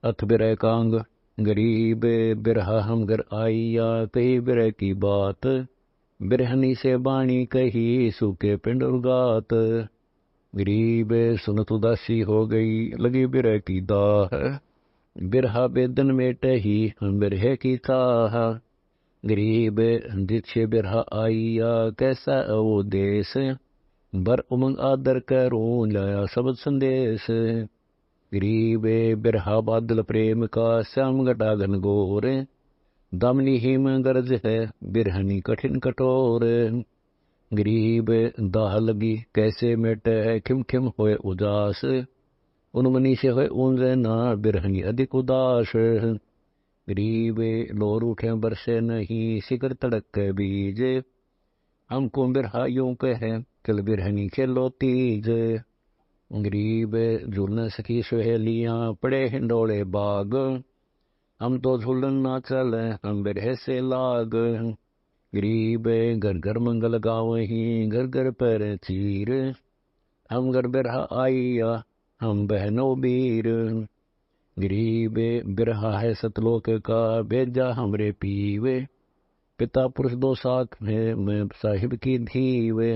अथ बिरह कांग। गरीब बिरहा हम घर आईया, कही बिरह की बात। बिरहनी से बाणी कही, सूखे पिंड उगात। गरीब सुनत उदासी हो गई, लगी बिरह की दाह। बिरहा बेदन में टही, हम बिरह की चाह। गरीब दीक्षे बिरहा आईया, कैसा वो देश। बर उमंग आदर करूं, लाया सबद संदेश। गरीब बिरहा बादल प्रेम का, श्याम घटा घनघोर। दामिनी हिम गरज है, बिरहनी कठिन कठोर। गरीब दाह लगी कैसे मिटे, खिम खिम होए उदास। उन्मनी से होए ऊंजे ना, बिरहनी अधिक उदास। गरीब लोर उठे बरसे नहीं, शिखर तड़क के बीज। हमको बिरहा यूं कहे, चल बिरहनी खेलो तीज। गरीब झूलन सखी सहेलियां, पड़े हिंडोले बाग। हम तो झूलन ना चले, हम बिरह से लाग। गरीब घर घर मंगल गावहीं, घर घर पर चीर। हम घर बिरहा आईया, हम बहनों बीर। गरीब बिरहा है सतलोक का, भेजा हमरे पीवे। पिता पुरुष दो साथ में, मैं साहिब की धीवे।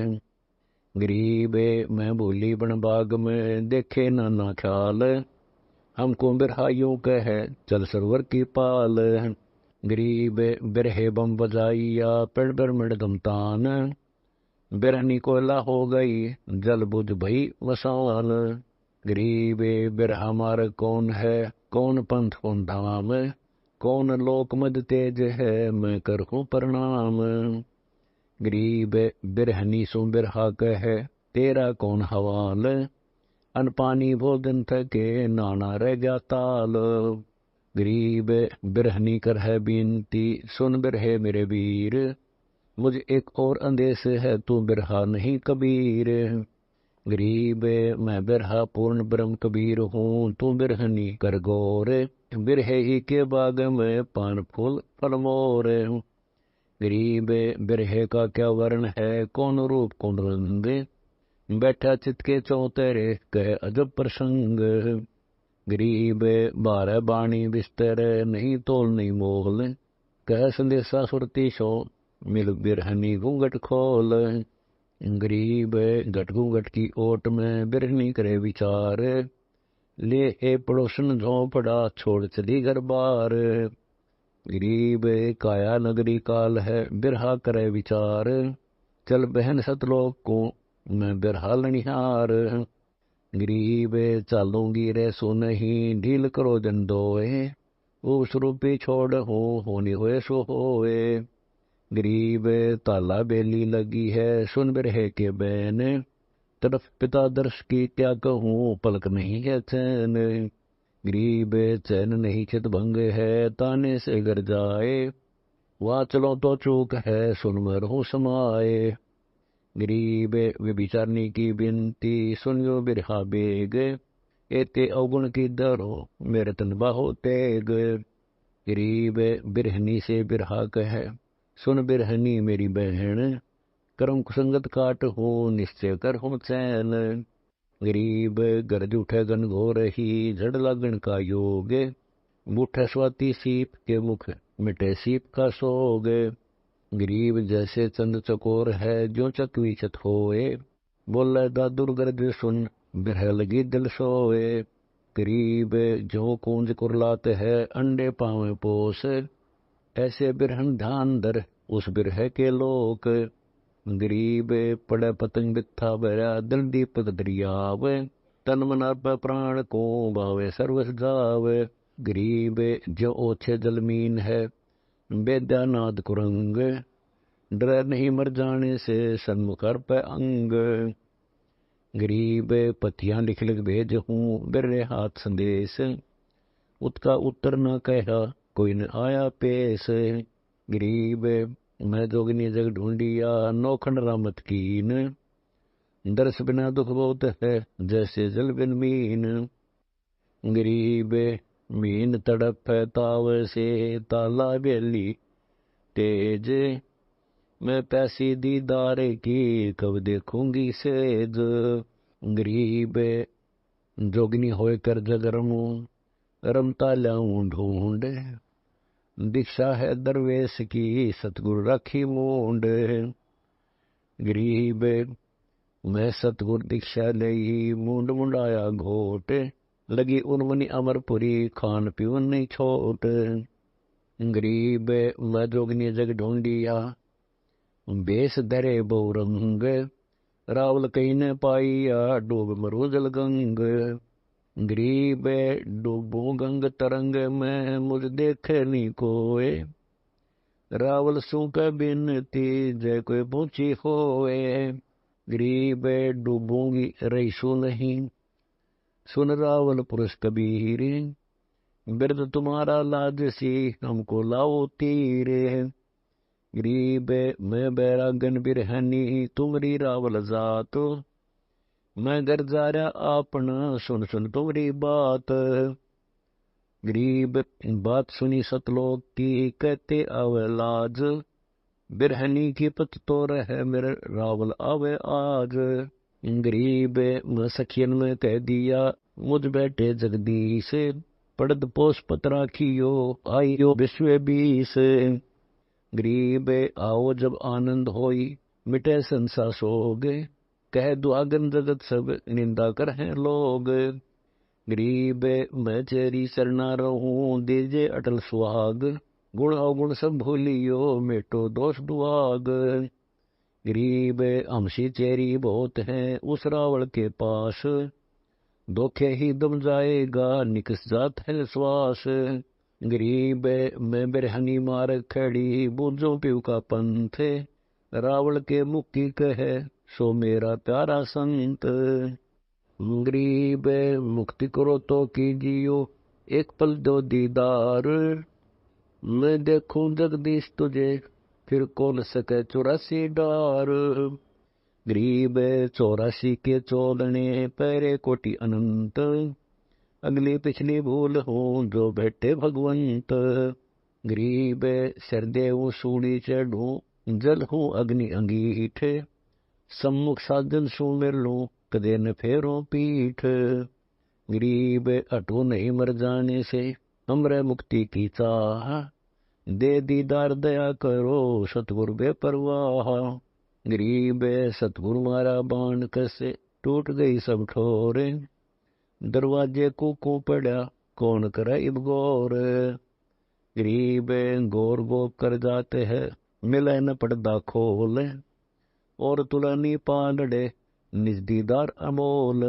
गरीब मैं बोली बन बाग में, देखे नाना ख्याल। हमको बिरहा यूं कहे, चल सरोवर की पाल। गरीब बिरहे बम बजाइया, पेड़ पर मृदम तान। बिरहनी कोयला हो गई, जल बुझ भई वसाल। गरीब बिरहा मार कौन है, कौन पंथ कौन धाम। कौन लोक मद तेज है, मैं करहूँ प्रणाम। गरीब बिरहनी सो बिरहा कहे, तेरा कौन हवाल। अन पानी भोजन थके, नाना रह गया ताल। गरीब बिरहनी कर है बीनती, सुन बिरहे मेरे वीर। मुझे एक और अंदेश है, तू बिरहा नहीं कबीर। गरीब मैं बिरहा पूर्ण ब्रह्म कबीर हूँ, तू बिरहनी कर गौर। बिरहे ही के बाग में, पान फूल फल मोर। गरीब बिरहे का क्या वर्ण है, कौन रूप कौन रंग। बैठा चित के चौतेरे, कह अजब प्रसंग। गरीब बारह बाणी बिस्तर, नहीं तोल नहीं मोल। कह संदेशा सुरती सो, मिल बिरहनी घूंघट खोल। गरीब घट घूंघट की ओट में, बिरहनी करे विचार। ले ए पड़ोसन झोंपड़ा, छोड़ चली घर बार। गरीब काया नगरी काल है, बिरहा करे विचार। चल बहन सतलोक को, मैं बिरहा लनिहार। गरीब चालूंगी रे सो नहीं, ढील करो जन दोए। वो स्वरूपी छोड़ होनी होए सो होए। गरीब ताला बेली लगी है, सुन बिरहे के बैन। तरफ पिता दर्श की क्या कहूँ, पलक नहीं है चैन। गरीब चैन नहीं चित भंग है, ताने से घर जाए। वहाँ चलो तो चूक है, सुन मरहूँ समाए। गरीब व्यभिचारनी की बिनती, सुन जो बिरहा बेग। एते अवगुण की दरो, मेरे तन बाहो तेग। गरीब बिरहनी से बिरहा कहे, सुन बिरहनी मेरी बहन। करम कुसंगत काट हो, निश्चय कर हो चैन। गरीब गरज उठे गन घोर ही, झड़ लगन का योग। बूढ़े स्वाति सीप के मुख, मिटे सीप का सोग। गरीब जैसे चंद चकोर है, जो चकवी चत होए। बोले दादुर गरज सुन, बिरह लगी दिल सोए। गरीब जो कूंज कुरलाते है, अंडे पावे पोस। ऐसे बिरहन ध्यान दर, उस बिरह के लोक। गरीब पड़े पतंग बिथा बरा, दिल दीपक दरियाव। तन मन अर्प प्राण को, भावे सर्वस जावे। गरीब जो ओछे जलमीन है, बेद्यानाद कुरंग। डर नहीं मर जाने से, सन्मुख अर्प अंग। गरीब पतियां लिख लिख भेज हूँ, बिररे हाथ संदेश। उसका उत्तर न कहा, कोई न आया पेश। गरीब मैं जोगनी जग ढूंढिया, नौखंड रामत कीन। दर्श बिना दुख बहुत है, जैसे जल बिन मीन। गरीब मीन तड़प है ताव से, ताला बेली तेज। मैं पैसी दीदार की, कब देखूंगी सेज। गरीब जोगनी होए कर जगरमू, रमता लाऊं ढूंढ, दीक्षा है दरवेश की सतगुरु राखी मूंड। गरीब मैं सतगुरु दीक्षा लई, मूंड मुंडाया घोट, लगी उनमनी अमरपुरी खान पीवन नहीं छोट। गरीब मैं जोगनी जग ढूंढिया, बेस धरे बहुरंग, रावल कहीं न पाइया डूब मरु जल गंग। गरीब डूबू गंग तरंग में, मुझ देखे नहीं कोय, रावल सू के बिनती जय कोई पहुंची होए। गरीब डूबूंगी रईसू नहीं, सुन रावल पुरुष कबीर, बिरद तुम्हारा लाज सी हमको लाओ तीरे। गरीब मैं बैरागन बिरहनी, तुमरी रावल जात, मैं घर जा रहा आपना सुन सुन तुम्हारी बात। गरीब बात सुनी सतलोक की, कहते आवे लाज, बिरहनी की पत तो रहे मेरे रावल आवे आज। गरीब मैं सखियन में कह दिया, मुझ बैठे जगदीश, पड़द पोष पत राखियो आइयो विश्व बीस। गरीब आओ जब आनंद होई, मिटे संसा सोग, कह दुआगन जगत सब निंदा कर हैं लोग। गरीब मैं तेरी शरणा रहूं, दीजे अटल सुहाग, गुण अवगुण सब भूलियो मेटो दोष दुआग। गरीब हमसी चेरी बहुत है उस रावल के पास, धोखे ही दम जाएगा निकस जात है श्वास। गरीब मैं बिरहनी मार खड़ी, बूझो पीव का पंथ, रावल के मुक्ति कहे सो मेरा प्यारा संत। गरीब मुक्ति करो तो कीजियो, एक पल दो दीदार, मैं देखूं जगदीश तुझे फिर कौन सके 84 डार। गरीब 84 के चोलने पैरे कोटि अनंत, अगली पिछली भूल हूँ जो बैठे भगवंत। गरीब सरदेव सूड़ी चढ़ू, जल हूँ अग्नि अंगीठ, सम्मुख साधन सुमिर लूं कदे न फेरो पीठ। गरीब हटू नहीं मर जाने से, हमरे मुक्ति की चाह, दे दीदार दया करो सतगुरु बेपरवाह। गरीब सतगुरु मारा बाण कसे, टूट गई सब ठोरे, दरवाजे को पड़ा कौन करे इब गौर। गरीब गौर गोप कर जाते हैं, मिले न पर्दा खोल, और तुलनी पालड़े निज दीदार अमोल।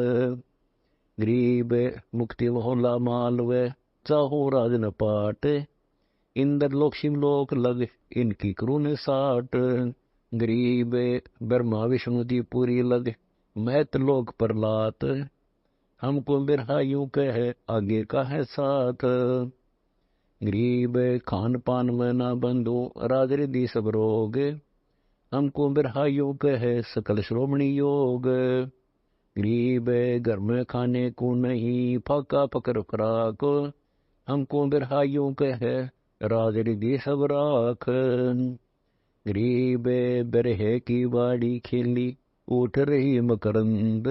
गरीब मुक्ति मोहला मालवे, चाहो राज न पाट, इंद्र लोक शिवलोक लग इनकी क्रून साट। गरीब ब्रह्मा विष्णु जी पूरी लग, महत लोक प्रलात, हमको बिरहा यूं कहे आगे का है साथ। गरीब खान पान में ना बंधु, राज रिद्धि सब रोग, हमको बिरहा यूं कहे सकल श्रोमणी योग। गरीब घर में खाने को नहीं, फाका पकर फराक, हमको बिरहा यूं कहे राज रिद्धि सब राख। गरीब बिरहे की बाड़ी खेली, उठ रही मकरंद,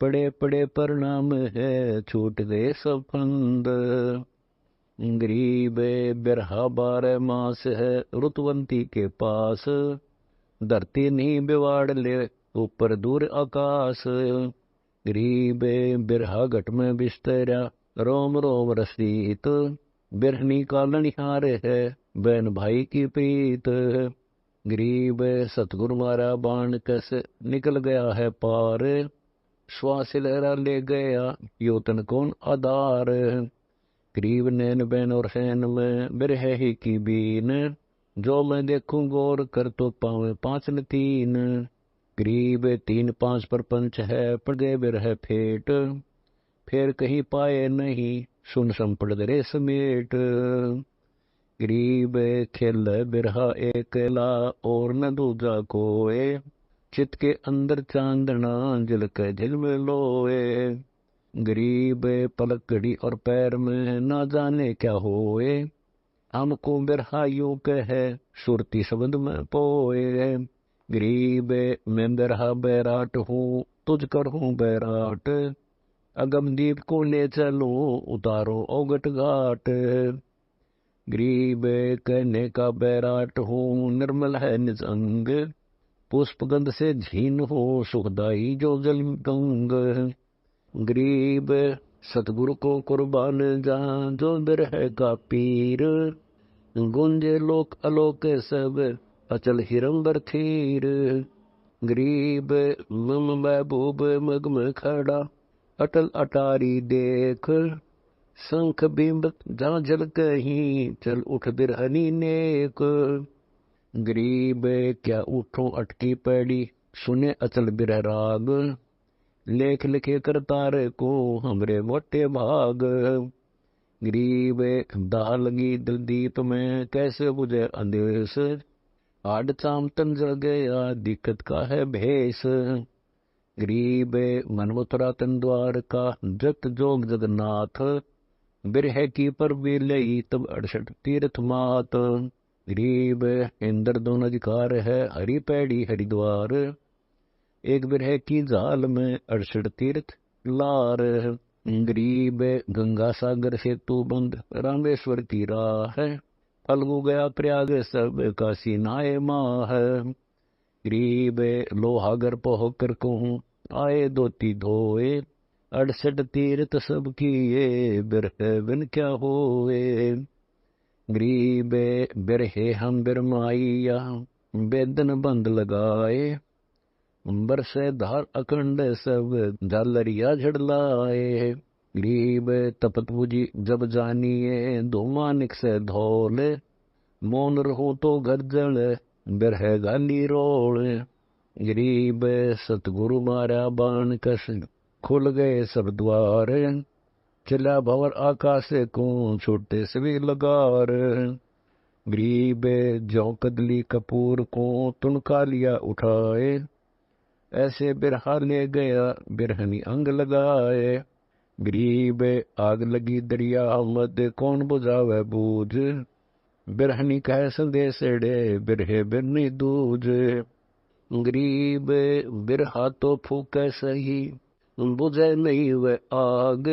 पड़े पड़े परिणाम है छूट गए सब फंद। गरीब बिरहा 12 मास है रुतवंती के पास, धरती नहीं बिवाड़ ले ऊपर दूर आकाश। गरीब बिरहा घट में बिस्तरा, रोम रोम रसीत, बिरहनी का लनिहार है बहन भाई की प्रीत। गरीब सतगुरु मारा बाण कस, निकल गया है पार, श्वास लहरा ले गया योतन कौन आधार। गरीब नैन बैन और सैन में बिरहे ही की बीन, जो मैं देखूं गौर कर तो पावे 5 न 3। गरीब 3 5 पर पंच है, पड़ गए बिरह फेट, फिर कहीं पाए नहीं सुन संपड़ दरे समेट। गरीब खेल बिरहा एकला और न दूजा कोए, चित के अंदर चांदना जल के झिल में लोए। गरीब पलक घड़ी और पैर में ना जाने क्या होए, हमको बिरहा यूं कहे सुरती शब्द में पोए। गरीब मैं बिरहा बैराट हूँ तुझ कर हूँ बैराट, अगम दीप को ले चलो उतारो औगट घाट। गरीब कहने का बैराट हूँ निर्मल है निज अंग, पुष्प गंध से झीन हो सुखदाई जो जल गंग। गरीब सतगुरु को कुर्बान जा जो बिरह का पीर, गुंजे लोक अलोक सब अचल हिरंबर थीर। गरीब मम महबूब मग में खड़ा अटल अटारी देख, शंख बिंब जहाँ जल कहीं चल उठ बिरहनी नेक। गरीब क्या उठो अटकी पड़ी सुने अचल बिरह राग, लेख लिखे करतार को हमरे मोटे भाग। गरीब दाह लगी दिल दीप में कैसे बुझे अंदेश, आड़ चाम तन जल गया दिक्कत का है भेष। गरीब मन मथुरा तन द्वार का जत जोग जगन्नाथ, बिरह की पर भी लई तब 68 तीर्थ मात। गरीब इंद्र दोन अधिकार है हरि पैड़ी हरिद्वार, एक बिरह की जाल में 68 तीर्थ लार। गरीब गंगा सागर से तू बंद रामेश्वर की राह है, फल्गु गया प्रयाग सब काशी नाए माह। गरीब लोहागर पहोकर कहूँ आए धोती धोए, 68 तीर्थ सब किए बिरह बिन क्या होए। गरीब बिरहे हम बिरमाइया बेदन बंद लगाए, बरसे धार अखंड सब झालरिया झड़लाए। गरीब तपत बुझी जब जानिए दो मानिक से धौल, मौन रहो तो गर्जन बिरह गाली रोल। गरीब सतगुरु मारा बाण कस खुल गए सब द्वार, चला भवर आकाश को छोटे सभी लगार। गरीब जौ कदली कपूर को तुनका लिया उठाए, ऐसे बिरहा ले गया बिरहनी अंग लगाए। गरीब आग लगी दरिया मद कौन बुझावे बूझ, बिरहनी कह संदेश एड़े बिरहे बिरनी दूज। गरीब बिरहा तो फूके सही बुझे नहीं वे आग,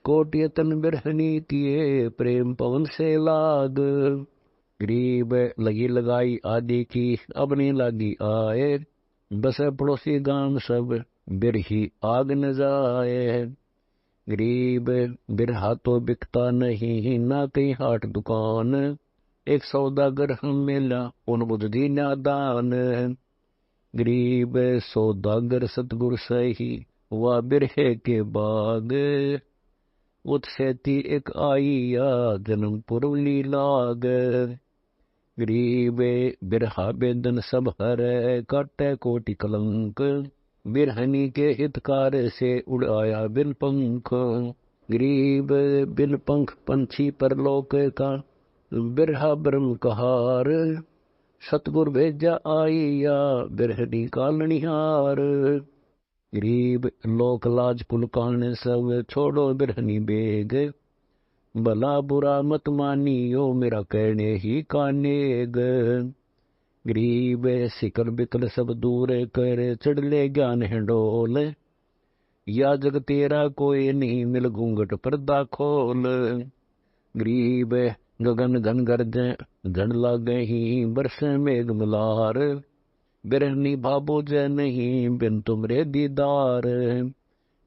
कोट यतन बिरहनी किए प्रेम पवन से लाग। गरीब लगी लगाई आदि की अब नहीं लागी आए, बसे पड़ोसी गांव सब बिरही आग न जाए। गरीब बिरहा तो बिकता नहीं ना कहीं हाट दुकान, एक सौदागर हम मिला उन बुझदी नादान। गरीब सौदागर सतगुर सही वह बिरहे के बाग, उत्सेती एक आईया जन्म पुरवली लाग। गरीब बिरहा बेदन सब हर काटे कोटि कलंक, बिरहनी के हितकार से उड़ाया बिन पंख। गरीब बिन पंख पंछी परलोक का बिरहा ब्रह्म कहार, सतगुर भेजा आईया बिरहनी का लनिहार। गरीब लोक लाज पुलकान सब छोड़ो बिरहनी बेग, भला बुरा मत मानियो मेरा कहने ही कानेग। गरीब सिकल बिकल सब दूर कर चढ़ ले ज्ञान हिंडोल, या जग तेरा कोई नहीं मिल घूंघट पर्दा खोल। गरीब गगन घन गरजे झड़ लागे ही बरसे मेघ मलार, बिरहनी भाबो जय नहीं बिन तुमरे दीदार।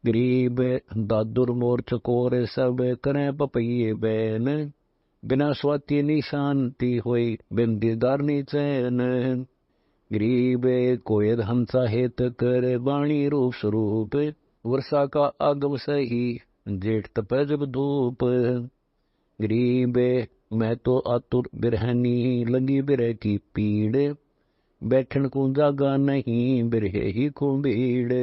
गरीब दादुर मोर चकोर सब करें पपैये बैन, बिना स्वाति नी शांति होई बिन दीदार नी चैन। गरीब कोयद हंसा हेत कर वाणी रूप स्वरूप, वर्षा का आगम सही जेठ तपे जब धूप। गरीब मैं तो आतुर बिरहनी लगी बिरह की पीड़, बैठन को जागा नहीं बिरहे ही को भीड़।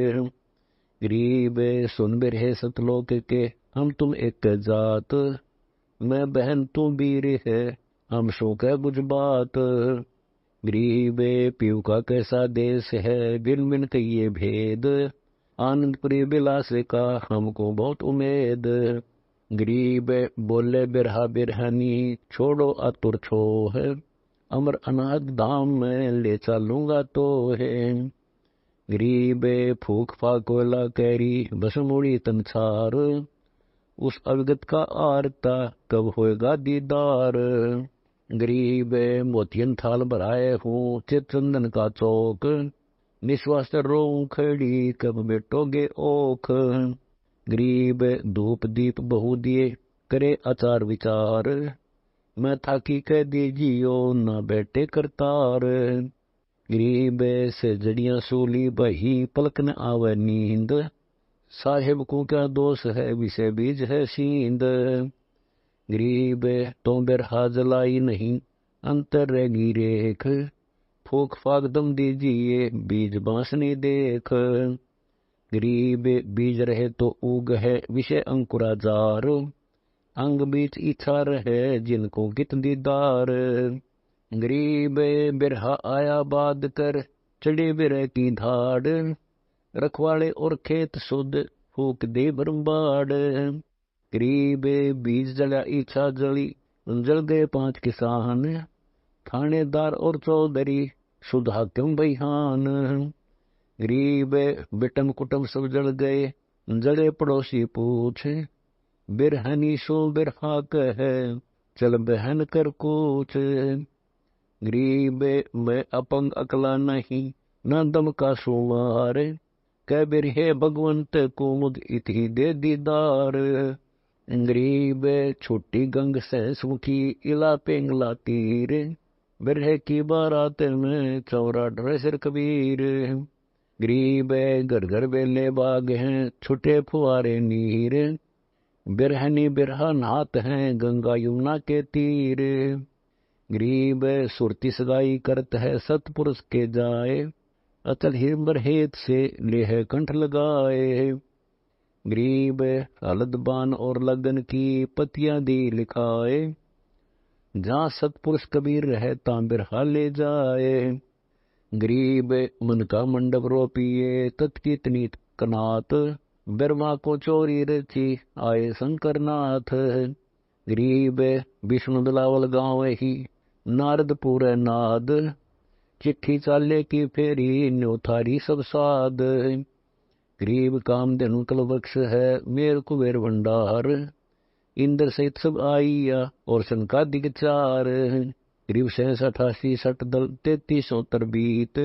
गरीब सुन बिरहे सतलोक के हम तुम एक जात, मैं बहन तू वीर है हम शोक है बुझ बात। गरीब पीऊ का कैसा देश है बिन बिन कहिए भेद, आनंदपुरी बिलास का हमको बहुत उम्मीद। गरीब बोले बिरहा बिरहनी छोड़ो आतुर छोह, अमर अनाथ धाम में ले चलूंगा तो है। गरीब फूक फाकोला कैरी बस मुड़ी तन छार, उस अवगत का आरता कब होएगा दीदार। गरीब मोतियन थाल भराए हूँ चित चंदन का चौक, निश्वास रो खड़ी कब बेटोगे ओख। गरीब धूप दीप बहु दिए करे आचार विचार, मैं थाकी कह दीजियो ना बैठे करतार। गरीब से जड़ियां सूली बही पलक न आवे नींद, साहेब को क्या दोष है विषय बीज है सींद। गरीब तो बिरहा जलाई नहीं अंतर रहेगी रेख, फूक फाक दम दीजिए बीज बांसनी देख। गरीब बीज रहे तो उग है विषय अंकुरा जार, अंग बीच इच्छा रहे जिनको कित दीदार। गरीब बिरहा आया बाद कर चढ़े बिरह की धाड़, रखवाले और खेत शुद्ध फूक दे बरबाड़। गरीब बीज जला इच्छा जली जल गए 5 किसान, थानेदार और चौधरी शुद्ध हाकिम बहिहान। गरीब बिटम कुटम सब जल गए जड़े पड़ोसी पूछ, बिरहनी सो बिरहा कहे चल बहन कर कूच। गरीब मैं अपंग अकला नहीं न दम का सुमार, कह बिरहे भगवंत को मुझ इति दे दीदार। गरीब छोटी गंग से सुखी इला पेंगला तीर, बिरहे की बारात में चौरा डरे सिर कबीर। गरीब घर घर बेले बाग हैं छुटे फुआरे नीर, बिरहनी बिरहा नाथ हैं गंगा यमुना के तीर। गरीब सुरती सगाई करत है सतपुरुष के जाए, अचल हिम्बर हेत से लेह कंठ लगाए। गरीब हलद बान और लगन की पतियां दी लिखाए, जहाँ सतपुरुष कबीर रहे तां बिरहा ले जाए। गरीब मन का मंडप रोपिए तत्की तनीत कनात, बिरमा को चोरी रची आए शंकर नाथ। गरीब विष्णु बिलावल गाँव ही नारद पूरे नाद, चिट्ठी चाले की फेरी न्योथारी सब साध। गरीब कामधेनु कलवक्ष है मेर कुबेर भंडार, इंद्र सहित सब आइया और शंका दिगचार। गरीब 88 सठ दल 33 बीत,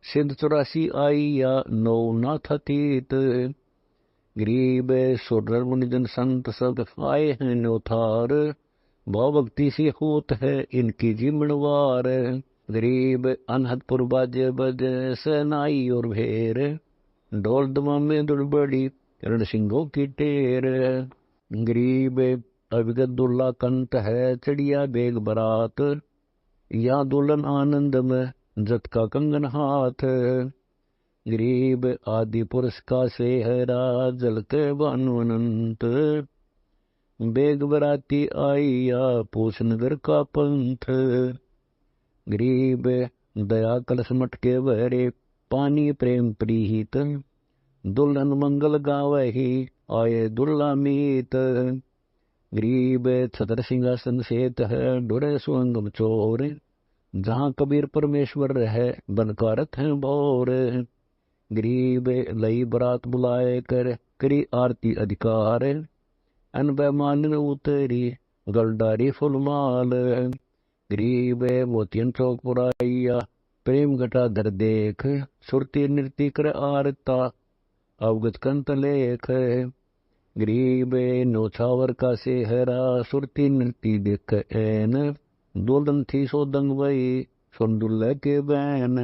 सिंध 84 आइया नौ नाथ तीत। गरीब सोडर मुनिजन संत सब आए हैं न्योथार, भाव भक्ति सी होत है इनकी जीवनवार। गरीब अनहदपुर बाजे बजे सेनाई और भेर, ढोल दमामे दुड़बड़ी रण सिंहों की टेर। गरीब अविगत दुल्ला कंत है चढ़िया बेग बरात, या दुल्हन आनंद में जत का कंगन हाथ। गरीब आदि पुरुष का सेहरा जलते बानु अनंत, बेग बराती आइया पूछ नगर का पंथ। गरीब दया कलश मटके भरे पानी प्रेम प्रीत, दुल्हन मंगल गावे ही आए दुल्ला मीत। गरीब छतर सिंहासन सेत है डुरे सुअंगम चोर, जहाँ कबीर परमेश्वर रहे बनकारत है भोर। गरीब लई बरात बुलाए कर करी आरती अधिकार, अनबे मानन उतरी गलडारी फुलमाल। गरीब मोतियन चौक पुराइया प्रेम घटा दर देख, सुरती नृत्य कर आरता अवगत कंत लेख। गरीब नौछावर का सेहरा सुरती नृत्य देख एन, दुल्हन थी सो दंग वही सुन दुल्हे के बैन।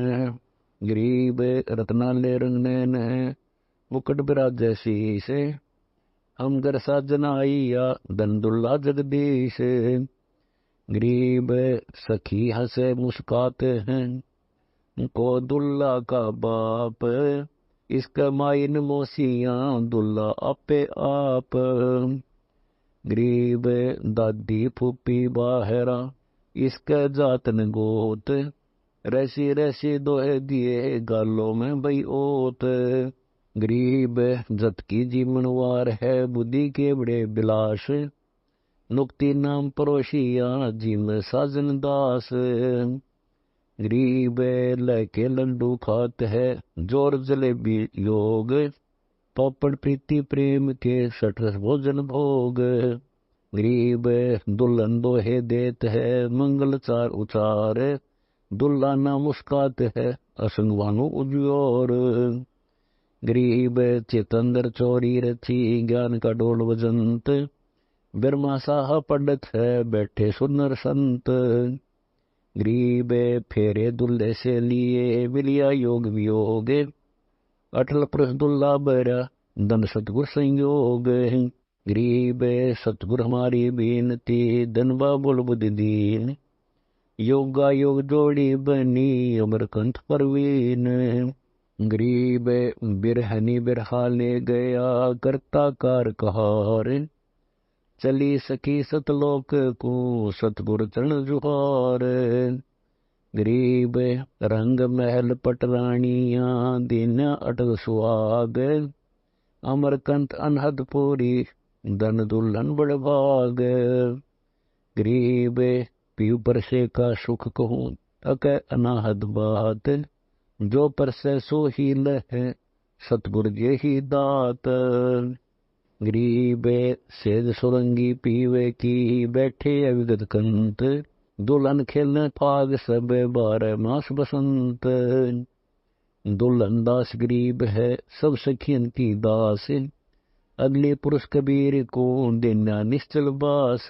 गरीब रत्नाले रंग नैन मुकुट बिराज शीस, हम घर साजन आइया धन दुल्ला जगदीश। गरीब सखी हंसे मुस्काते हैं को दुल्ला का बाप, इसका माइन मोसियां दुल्ला आपे आप। गरीब दादी फूफी बाहरा इसका जातन गोत, रसी रसी दोहे दिए गालों में बई ओत। गरीब जत की जीवनवार है बुद्धि के बड़े बिलास, नुक्ति नाम परोशिया जिम साजन दास। गरीब लहके लड्डू खात है, जोर जलेबी योग, पापड़ प्रीति प्रेम के सठ भोजन भोग। गरीब दुल्हन दोहे देत है, मंगल चार उचार, दुल्ला ना मुस्कात है, असंगवानो उज्योर। गरीब चेतंदर चोरी रची, ज्ञान का डोल वजंत, ब्रह्मा साहा पढ़त है, बैठे सुनर संत। गरीब फेरे दुल्हे से लिए, विलिया योग वियोग, अटल पुरुष दुल्ला बरा, धन सतगुर संयोग। गरीब सतगुर हमारी बीनती, धनबा बोल बुद्धि दीन, योगा योग जोड़ी बनी, अमरकंठ परवीन। गरीब बिरहनी बिरहाने गया, करता कार कहार, चली सखी सतलोक को, सतगुर चरण जुहार। गरीब रंग महल पटरानिया, दीना अटल सुहाग, अमरकंत अनहदपुरी, धन दुल्हन बड़भाग। गरीब पीऊ परसे का सुख कहूँ, तक अनाहद बात, जो परसे सो ही लह, सतगुर जे ही दात। गरीब सेज सुरंगी पीवे की, बैठे अविगत कंत, दुल्हन खेलने फाग सब, 12 मास बसंत। दुल्हन दास गरीब है, सब सखियन की दास, अगले पुरुष कबीर को, देना निश्चल बास।